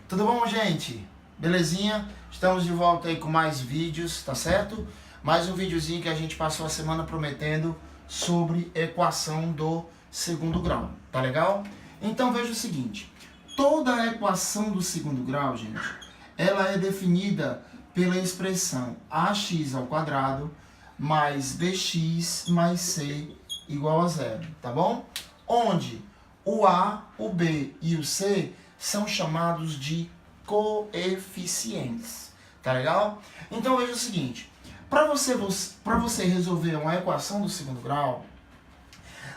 Tudo bom, gente? Belezinha? Estamos de volta aí com mais vídeos, tá certo? Mais um videozinho que a gente passou a semana prometendo sobre equação do segundo grau, tá legal? Então veja o seguinte, toda a equação do segundo grau, gente, ela é definida pela expressão ax ao quadrado mais bx mais c igual a zero, tá bom? Onde o a, o b e o c são chamados de coeficientes, tá legal? Então veja o seguinte, para você resolver uma equação do segundo grau,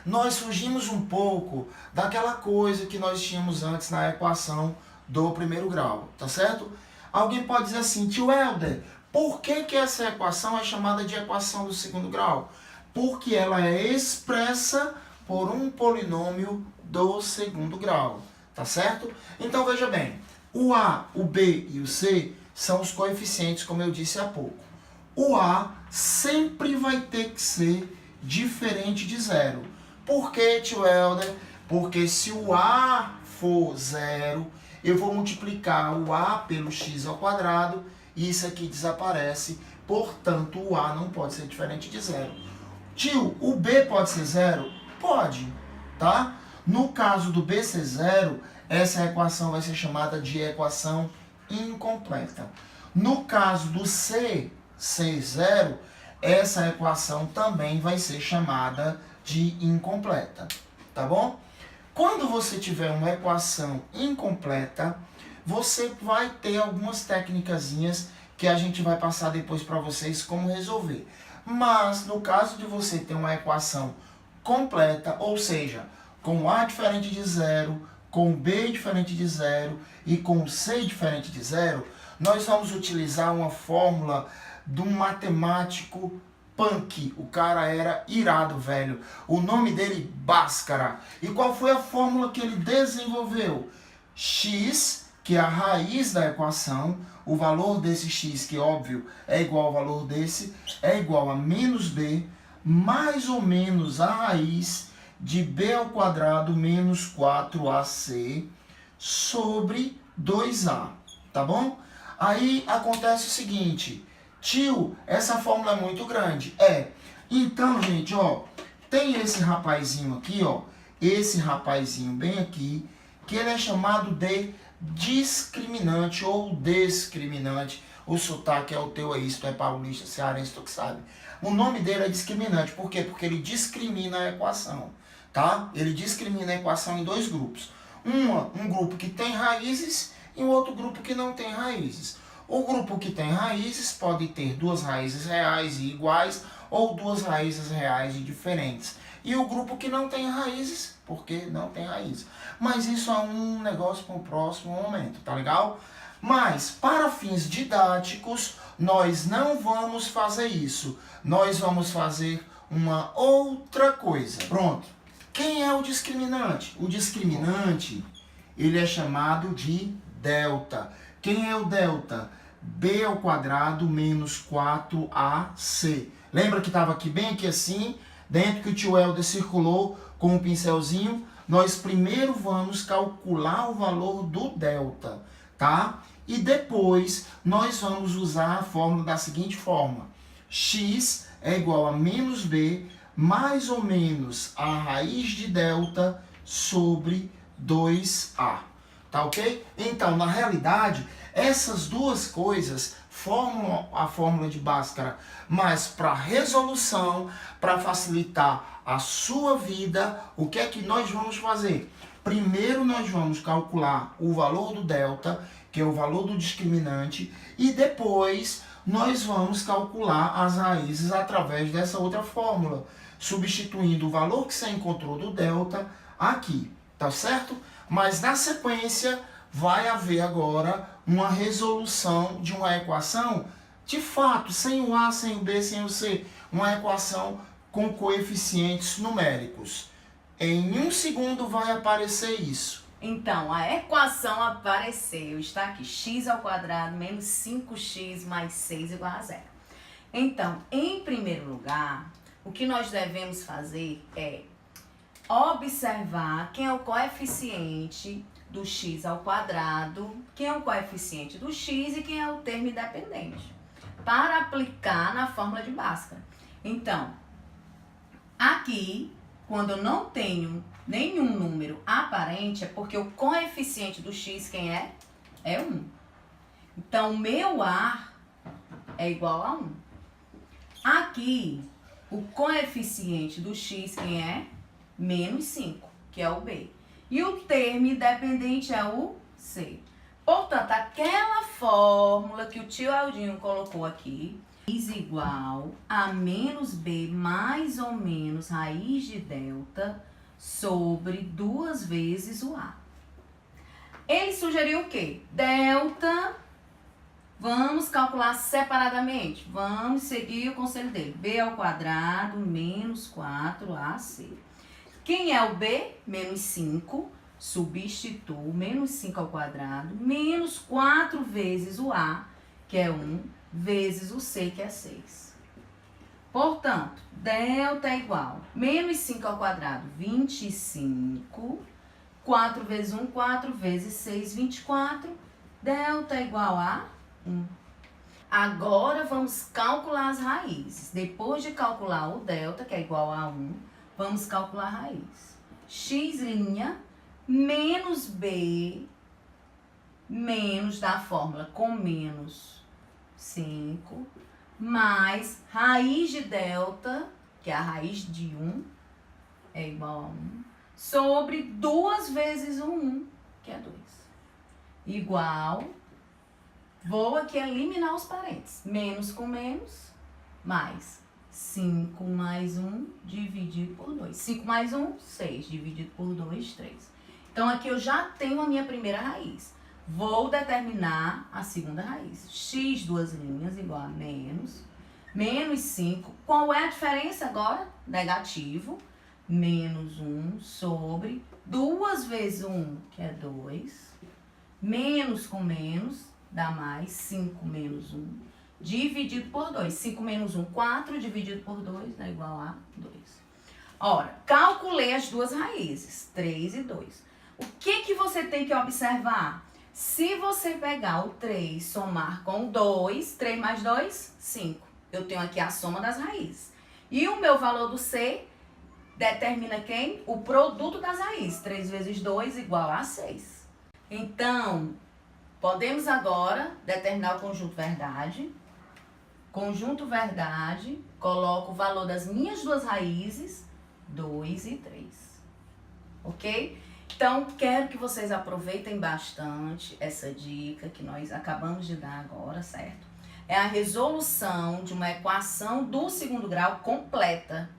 nós fugimos um pouco daquela coisa que nós tínhamos antes na equação do primeiro grau, tá certo? Alguém pode dizer assim, tio Helder, por que essa equação é chamada de equação do segundo grau? Porque ela é expressa por um polinômio do segundo grau, tá certo? Então veja bem, o A, o B e o C são os coeficientes, como eu disse há pouco. O A sempre vai ter que ser diferente de zero. Por que, tio Helder? Porque se o A for zero, eu vou multiplicar o A pelo x ao quadrado e isso aqui desaparece. Portanto, o A não pode ser diferente de zero. Tio, o B pode ser zero? Pode, tá? No caso do B ser zero, essa equação vai ser chamada de equação incompleta. No caso do C ser zero, essa equação também vai ser chamada de incompleta, tá bom? Quando você tiver uma equação incompleta, você vai ter algumas técnicazinhas que a gente vai passar depois para vocês como resolver. Mas no caso de você ter uma equação completa, ou seja, com A diferente de zero, com B diferente de zero e com C diferente de zero, nós vamos utilizar uma fórmula de um matemático punk. O cara era irado, velho. O nome dele, Bhaskara. E qual foi a fórmula que ele desenvolveu? X, que é a raiz da equação, o valor desse x, que óbvio é igual ao valor desse, é igual a menos b, mais ou menos a raiz de b ao quadrado menos 4ac sobre 2a, tá bom? Aí acontece o seguinte, tio, essa fórmula é muito grande. Então, gente, ó, tem esse rapazinho aqui, ó, esse rapazinho bem aqui, que ele é chamado de discriminante ou discriminante. O sotaque é o teu aí, se tu é paulista, cearense, tu que sabe. O nome dele é discriminante, por quê? Porque ele discrimina a equação, tá? Ele discrimina a equação em dois grupos. Um grupo que tem raízes e um outro grupo que não tem raízes. O grupo que tem raízes pode ter duas raízes reais e iguais ou duas raízes reais e diferentes. E o grupo que não tem raízes, porque não tem raízes. Mas isso é um negócio para o próximo momento, tá legal? Mas, para fins didáticos, nós não vamos fazer isso. Nós vamos fazer uma outra coisa. Pronto. Quem é o discriminante? O discriminante, ele é chamado de delta. Quem é o delta? B ao quadrado menos 4ac. Lembra que estava aqui bem aqui assim, dentro que o tio Helder circulou com um pincelzinho? Nós primeiro vamos calcular o valor do delta, tá? E depois nós vamos usar a fórmula da seguinte forma. X é igual a menos b mais ou menos a raiz de delta sobre 2a. Tá ok? Então, na realidade, essas duas coisas formam a fórmula de Bhaskara, mas para resolução, para facilitar a sua vida, o que é que nós vamos fazer? Primeiro nós vamos calcular o valor do delta, que é o valor do discriminante, e depois nós vamos calcular as raízes através dessa outra fórmula, substituindo o valor que você encontrou do delta aqui, tá certo? Mas na sequência vai haver agora uma resolução de uma equação, de fato, sem o A, sem o B, sem o C, uma equação com coeficientes numéricos. Em um segundo vai aparecer isso. Então, a equação apareceu, está aqui, x ao quadrado menos 5x mais 6 igual a zero. Então, em primeiro lugar, o que nós devemos fazer é observar quem é o coeficiente do x ao quadrado, quem é o coeficiente do x e quem é o termo independente, para aplicar na fórmula de Bhaskara. Então, aqui, quando eu não tenho nenhum número aparente, é porque o coeficiente do x, quem é? É 1. Então, meu A é igual a 1. Aqui, o coeficiente do x, quem é? Menos 5, que é o B. E o termo independente é o C. Portanto, aquela fórmula que o tio Aldinho colocou aqui, x igual a menos B mais ou menos raiz de delta sobre 2 vezes o A. Ele sugeriu o quê? Delta, vamos calcular separadamente. Vamos seguir o conselho dele. B ao quadrado menos 4AC. Quem é o B? Menos 5. Substituo menos 5 ao quadrado menos 4 vezes o A, que é 1, vezes o C, que é 6. Portanto, delta é igual a menos 5 ao quadrado, 25. 4 vezes 1, 4 vezes 6, 24. Delta é igual a 1. Agora, vamos calcular as raízes. Depois de calcular o delta, que é igual a 1, vamos calcular a raiz. X' menos B, menos da fórmula com menos 5, mais raiz de delta, que é a raiz de 1, é igual a 1, sobre 2 vezes o 1, que é 2. Igual, vou aqui eliminar os parênteses. Menos com menos, mais 5 mais 1 dividido por 2. 5 mais 1, 6, dividido por 2, 3. Então, aqui eu já tenho a minha primeira raiz. Vou determinar a segunda raiz. X, 2 linhas, igual a menos 5. Qual é a diferença agora? Negativo. Menos 1 sobre 2 vezes 1, que é 2. Menos com menos, dá mais 5 menos 1, dividido por 2. 5 menos 1, 4, dividido por 2, dá igual a 2. Ora, calculei as duas raízes, 3 e 2. O que você tem que observar? Se você pegar o 3, somar com 2, 3 mais 2, 5. Eu tenho aqui a soma das raízes. E o meu valor do C determina quem? O produto das raízes. 3 vezes 2 igual a 6. Então, podemos agora determinar o conjunto verdade. Conjunto verdade, coloco o valor das minhas duas raízes, 2 e 3. Ok? Então, quero que vocês aproveitem bastante essa dica que nós acabamos de dar agora, certo? É a resolução de uma equação do segundo grau completa.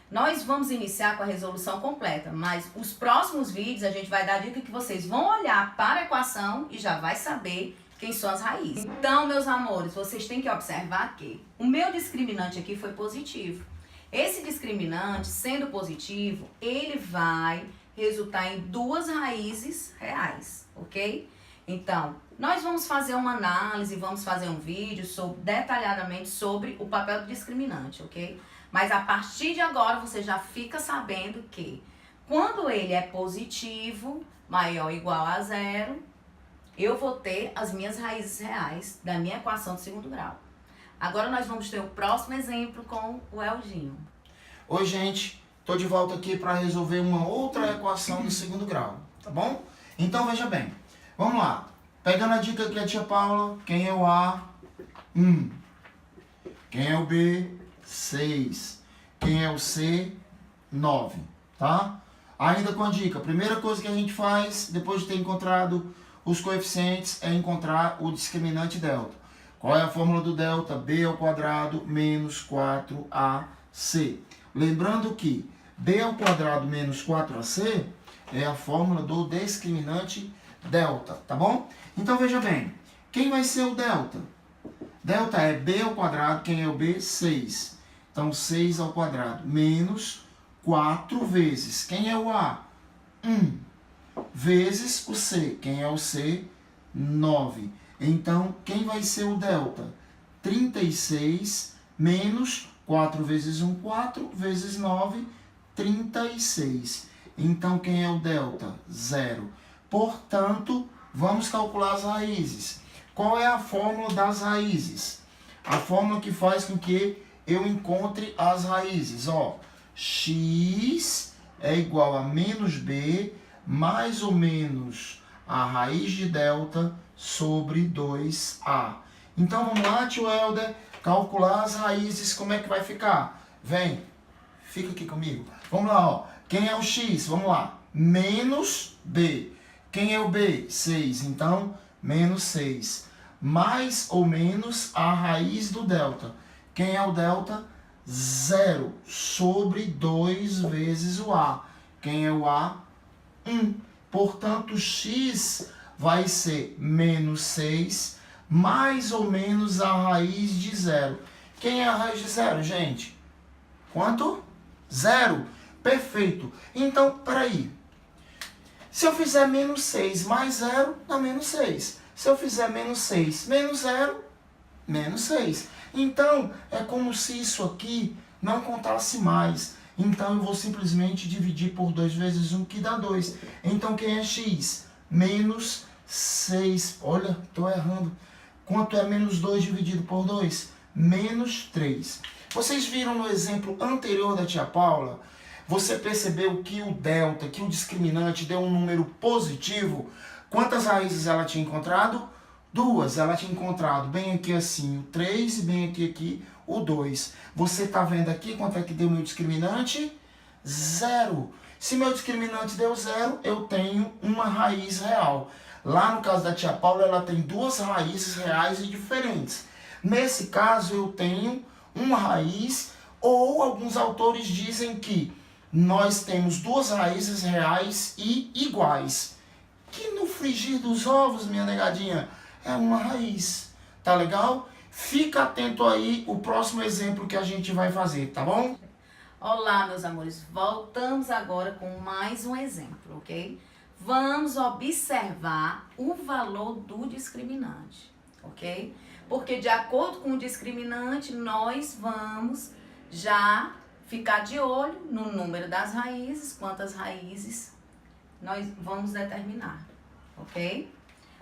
Nós vamos iniciar com a resolução completa, mas os próximos vídeos a gente vai dar a dica que vocês vão olhar para a equação e já vai saber quem são as raízes. Então, meus amores, vocês têm que observar que o meu discriminante aqui foi positivo. Esse discriminante, sendo positivo, ele vai resultar em duas raízes reais, ok? Então, nós vamos fazer uma análise, vamos fazer um vídeo detalhadamente sobre o papel do discriminante, ok? Mas a partir de agora você já fica sabendo que quando ele é positivo, maior ou igual a 0, eu vou ter as minhas raízes reais da minha equação de segundo grau. Agora nós vamos ter o próximo exemplo com o Eldinho. Oi, gente. Estou de volta aqui para resolver uma outra equação do segundo grau, tá bom? Então, veja bem. Vamos lá. Pegando a dica aqui da tia Paula, quem é o A? 1. Quem é o B? 6. Quem é o C? 9, tá? Ainda com a dica, a primeira coisa que a gente faz, depois de ter encontrado os coeficientes, é encontrar o discriminante delta. Qual é a fórmula do delta? B ao quadrado menos 4AC. Lembrando que B ao quadrado menos 4AC é a fórmula do discriminante delta, tá bom? Então, veja bem, quem vai ser o delta? Delta é B ao quadrado, quem é o B? 6. Então, 6 ao quadrado menos 4 vezes, quem é o A? 1. Vezes o C, quem é o C? 9. Então, quem vai ser o delta? 36 menos 4 vezes 1, 4, vezes 9, 36. Então, quem é o delta? 0. Portanto, vamos calcular as raízes. Qual é a fórmula das raízes? A fórmula que faz com que eu encontre as raízes. Ó, x é igual a menos b mais ou menos a raiz de delta sobre 2a. Então, vamos lá, tio Helder, calcular as raízes. Como é que vai ficar? Vem, fica aqui comigo. Vamos lá, ó. Quem é o x? Vamos lá. Menos b. Quem é o b? 6. Então, menos 6. Mais ou menos a raiz do delta. Quem é o delta? 0 sobre 2 vezes o a. Quem é o a? 1. Portanto, x vai ser menos 6 mais ou menos a raiz de 0. Quem é a raiz de 0, gente? Quanto? 0. Perfeito. Então, peraí. Se eu fizer menos 6 mais 0, dá menos 6. Se eu fizer menos 6 menos 0, menos 6. Então, é como se isso aqui não contasse mais. Então, eu vou simplesmente dividir por 2 vezes 1, que dá 2. Então, quem é x? Menos 6. Olha, estou errando. Quanto é menos 2 dividido por 2? Menos 3. Vocês viram no exemplo anterior da tia Paula? Você percebeu que o delta, que o discriminante deu um número positivo? Quantas raízes ela tinha encontrado? 2. Ela tinha encontrado bem aqui assim o 3 e bem aqui o 2. Você está vendo aqui quanto é que deu meu discriminante? 0. Se meu discriminante deu 0, eu tenho uma raiz real. Lá no caso da tia Paula, ela tem 2 raízes reais e diferentes. Nesse caso, eu tenho uma raiz, ou alguns autores dizem que nós temos 2 raízes reais e iguais. Que no frigir dos ovos, minha negadinha, é uma raiz. Tá legal? Fica atento aí o próximo exemplo que a gente vai fazer, tá bom? Olá, meus amores. Voltamos agora com mais um exemplo, ok? Vamos observar o valor do discriminante, ok? Porque de acordo com o discriminante, nós vamos já ficar de olho no número das raízes, quantas raízes nós vamos determinar, ok?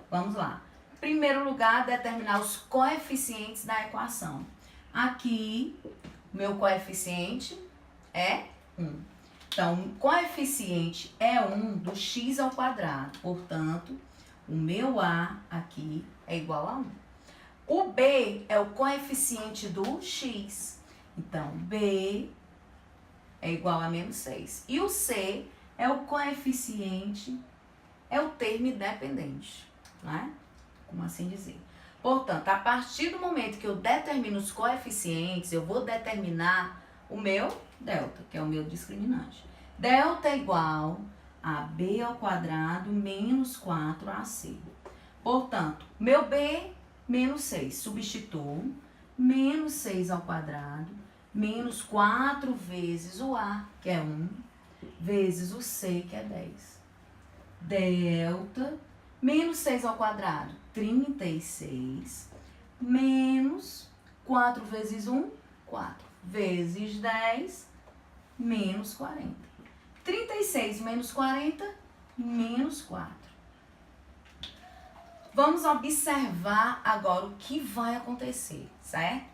Vamos lá. Em primeiro lugar, determinar os coeficientes da equação. Aqui, meu coeficiente é 1. Então, o coeficiente é 1 do x ao quadrado. Portanto, o meu a aqui é igual a 1. O b é o coeficiente do x. Então, b é igual a menos 6. E o c é o coeficiente, é o termo independente, né? Como assim dizer? Portanto, a partir do momento que eu determino os coeficientes, eu vou determinar o meu delta, que é o meu discriminante. Delta é igual a b ao quadrado menos 4ac. Portanto, meu b, menos 6. Substituo menos 6 ao quadrado, menos 4 vezes o a, que é 1, vezes o c, que é 10. Delta, menos 6 ao quadrado, 36, menos 4 vezes 1, 4, vezes 10, menos 40. 36 menos 40, menos 4. Vamos observar agora o que vai acontecer, certo?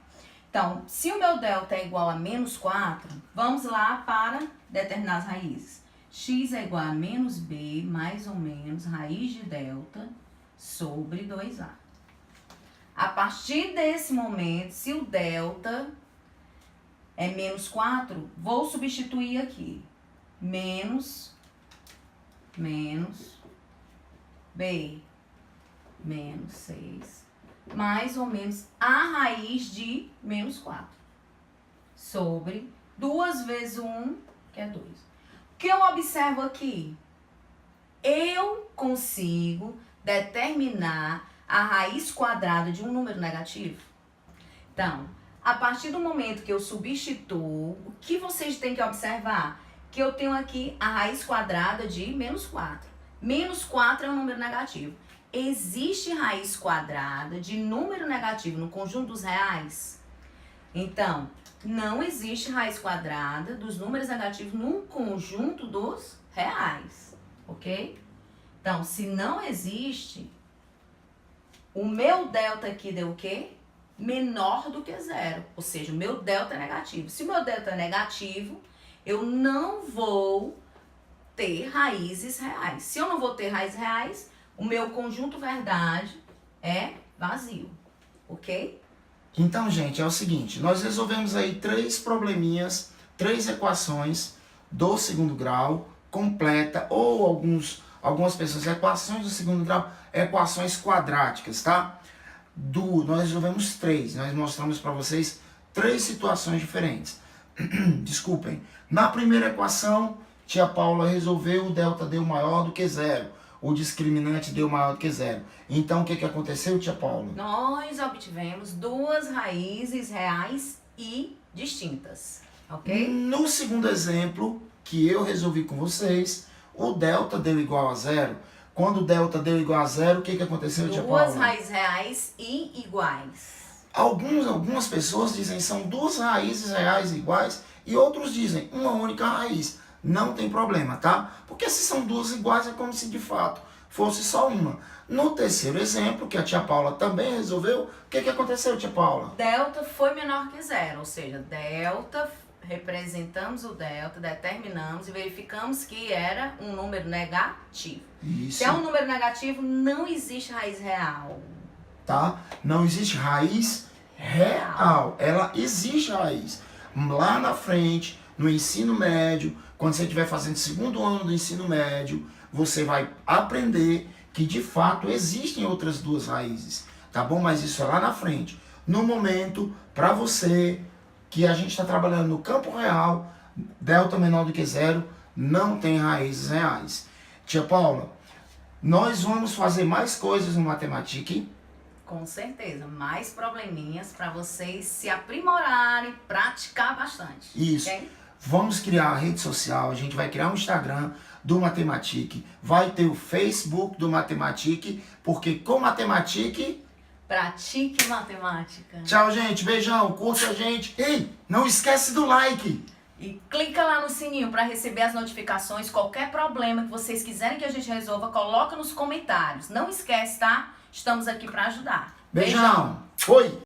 Então, se o meu delta é igual a menos 4, vamos lá para determinar as raízes. X é igual a menos b, mais ou menos, raiz de delta, sobre 2a. A partir desse momento, se o delta é menos 4, vou substituir aqui. Menos b, menos 6, mais ou menos a raiz de menos 4, sobre 2 vezes 1, que é 2. O que eu observo aqui? Eu consigo determinar a raiz quadrada de um número negativo? Então, a partir do momento que eu substituo, o que vocês têm que observar? Que eu tenho aqui a raiz quadrada de menos 4. Menos 4 é um número negativo. Existe raiz quadrada de número negativo no conjunto dos reais? Então, não existe raiz quadrada dos números negativos num conjunto dos reais, ok? Então, se não existe, o meu delta aqui deu o quê? Menor do que zero, ou seja, o meu delta é negativo. Se o meu delta é negativo, eu não vou ter raízes reais. Se eu não vou ter raízes reais, o meu conjunto verdade é vazio, ok? Então, gente, é o seguinte, nós resolvemos aí 3 probleminhas, 3 equações do segundo grau, completa, ou algumas pessoas, equações do segundo grau, equações quadráticas, tá? Nós resolvemos 3, nós mostramos para vocês 3 situações diferentes. Desculpem. Na primeira equação, tia Paula resolveu, o delta deu maior do que zero. O discriminante deu maior do que zero. Então, o que aconteceu, tia Paula? Nós obtivemos duas raízes reais e distintas, ok? No segundo exemplo, que eu resolvi com vocês, o delta deu igual a zero. Quando o delta deu igual a zero, o que aconteceu, tia Paula? Duas raízes reais e iguais. Algumas pessoas dizem que são duas raízes reais iguais e outros dizem uma única raiz. Não tem problema, tá? Porque se são duas iguais é como se de fato fosse só uma. No terceiro exemplo, que a tia Paula também resolveu, o que aconteceu, tia Paula? Delta foi menor que zero, ou seja, delta, representamos o delta, determinamos e verificamos que era um número negativo. Isso. Se é um número negativo, não existe raiz real. Tá? Não existe raiz real. Ela existe raiz. Lá na frente, no ensino médio, quando você estiver fazendo segundo ano do ensino médio, você vai aprender que de fato existem outras duas raízes. Tá bom? Mas isso é lá na frente. No momento, para você que a gente está trabalhando no campo real, delta menor do que zero, não tem raízes reais. Tia Paula, nós vamos fazer mais coisas no matemática. Com certeza, mais probleminhas para vocês se aprimorarem, praticar bastante. Isso. Okay? Vamos criar a rede social, a gente vai criar um Instagram do Matematique, vai ter o Facebook do Matematique, porque com Matematique... Pratique matemática. Tchau, gente. Beijão. Curte a gente. Ei, não esquece do like. E clica lá no sininho para receber as notificações. Qualquer problema que vocês quiserem que a gente resolva, coloca nos comentários. Não esquece, tá? Estamos aqui para ajudar. Beijão. Oi.